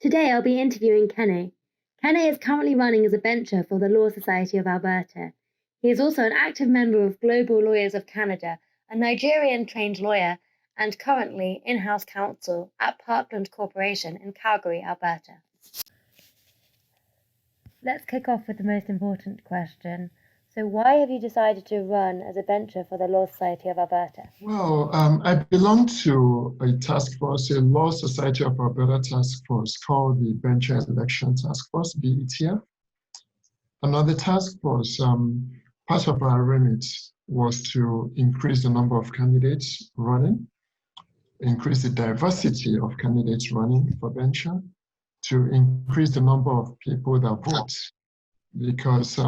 Today I'll be interviewing Kene. Kene is currently running as a bencher for the Law Society of Alberta. He is also an active member of Global Lawyers of Canada, a Nigerian-trained lawyer, and currently in-house counsel at Parkland Corporation in Calgary, Alberta. Let's kick off with the most important question. So why have you decided to run as a bencher for the Law Society of Alberta? Well, I belong to a task force, a Law Society of Alberta task force called the Bencher Election Task Force, BETF. And on the task force, part of our remit was to increase the number of candidates running, increase the diversity of candidates running for bencher, to increase the number of people that vote. Because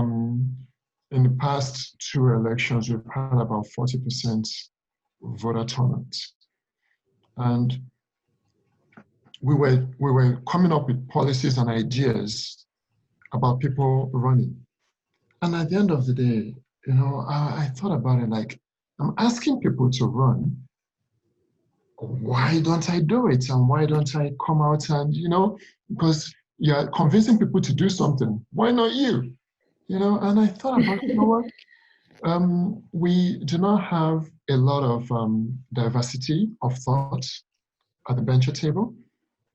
in the past two elections, we've had about 40% voter turnout. And we were coming up with policies and ideas about people running. And at the end of the day, I thought about it like, I'm asking people to run. Why don't I do it? And why don't I come out and, because you're convincing people to do something. Why not you? And I thought about, what? We do not have a lot of diversity of thought at the bencher table.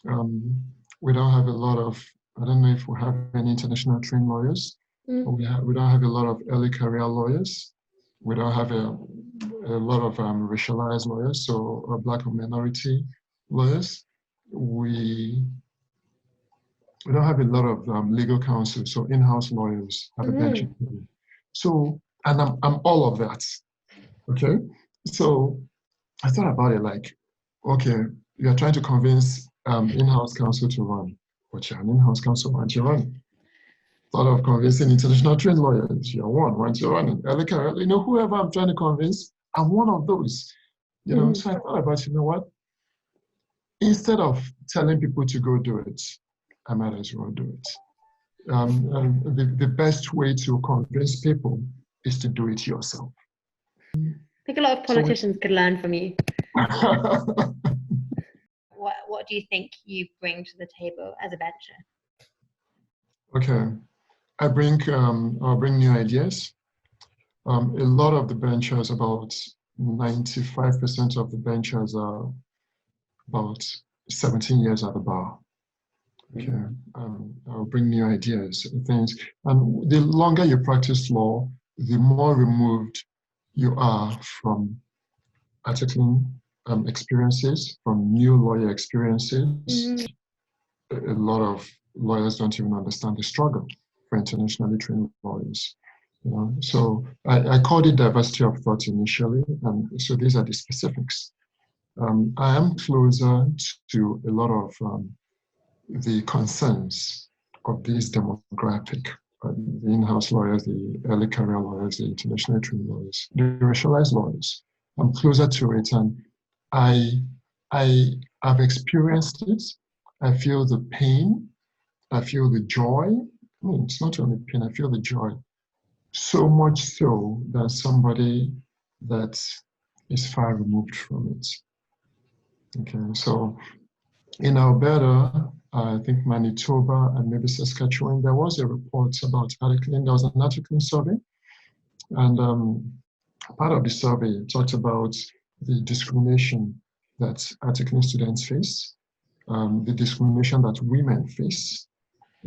We don't have a lot of, I don't know if we have any international trained lawyers. We don't have a lot of early career lawyers. We don't have a lot of racialized lawyers, so Black or minority lawyers. We don't have a lot of legal counsel, so in-house lawyers at the bench. So, and I'm all of that, okay? So I thought about it like, okay, you're trying to convince in-house counsel to run, but you're an in-house counsel, why aren't you running? Thought of convincing international trained lawyers, you're one, why aren't you running? Early career, whoever I'm trying to convince, I'm one of those, So I thought about, what? Instead of telling people to go do it, I might as well do it. The best way to convince people is to do it yourself. I think a lot of politicians could learn from you. What do you think you bring to the table as a bencher? Okay, I'll bring new ideas. A lot of the benchers, about 95% of the benchers are about 17 years at the bar. Okay, I'll bring new ideas and things. And the longer you practice law, the more removed you are from articling experiences, from new lawyer experiences. A lot of lawyers don't even understand the struggle for internationally trained lawyers. So I called it diversity of thought initially, and so these are the specifics. I am closer to a lot of the concerns of these demographic, the in-house lawyers, the early career lawyers, the internationally trained lawyers, the racialized lawyers. I'm closer to it, and I have experienced it. I feel the pain. I feel the joy. It's not only pain, I feel the joy. So much so that somebody that is far removed from it. Okay, so in Alberta, I think Manitoba and maybe Saskatchewan, there was a report about articling. There was an articling survey, and part of the survey talked about the discrimination that articling students face, the discrimination that women face,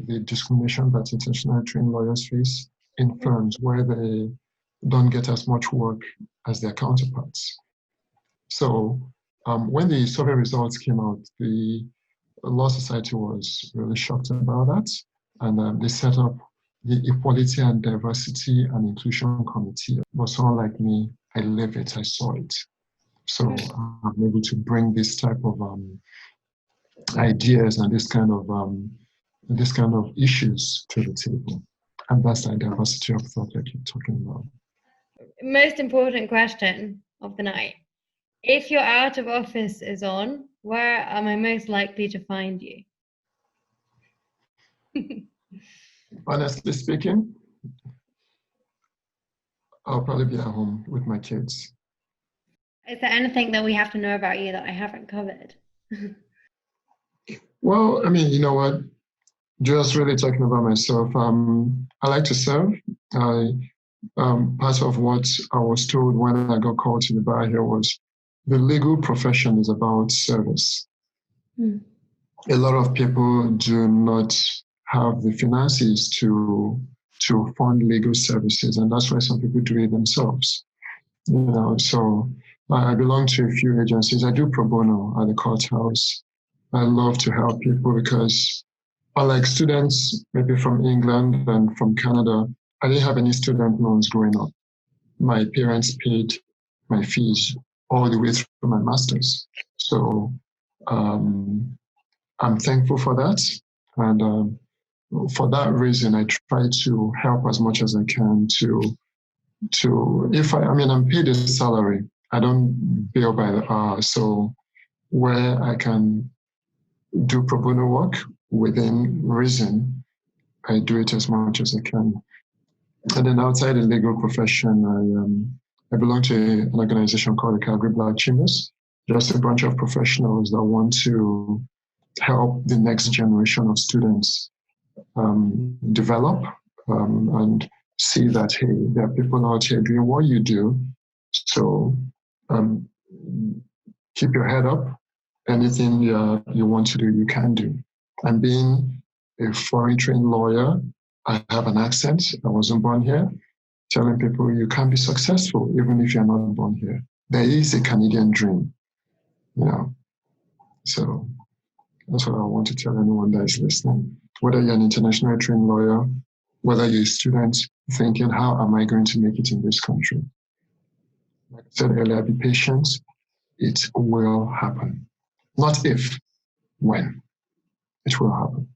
the discrimination that internationally trained lawyers face in firms where they don't get as much work as their counterparts. So when the survey results came out, the Law Society was really shocked about that, and they set up the Equality and Diversity and Inclusion Committee. For someone like me, I live it, I saw it. So I'm able to bring this type of ideas and this kind of issues to the table. And that's the diversity of thought that you're talking about. Most important question of the night. If your out of office is on, where am I most likely to find you? Honestly speaking, I'll probably be at home with my kids. Is there anything that we have to know about you that I haven't covered? Well, I mean, you know what? Just really talking about myself. I like to serve. I Part of what I was told when I got called to the bar here was the legal profession is about service. Mm. A lot of people do not have the finances to fund legal services, and that's why some people do it themselves. You know, so I belong to a few agencies. I do pro bono at the courthouse. I love to help people because, unlike students maybe from England and from Canada, I didn't have any student loans growing up. My parents paid my fees all the way through my master's. So um, I'm thankful for that. And for that reason, I try to help as much as I can if I mean, I'm paid a salary. I don't bill by the hour. So where I can do pro bono work within reason, I do it as much as I can. And then outside the legal profession, I belong to an organization called the Calgary Black Chambers. Just a bunch of professionals that want to help the next generation of students develop and see that, hey, there are people out here doing what you do. So um, keep your head up. Anything you want to do, you can do. And being a foreign trained lawyer, I have an accent. I wasn't born here. Telling people you can be successful even if you're not born here. There is a Canadian dream, you know. So that's what I want to tell anyone that is listening. Whether you're an internationally trained lawyer, whether you're a student thinking, how am I going to make it in this country? Like I said earlier, be patient. It will happen. Not if, when. It will happen.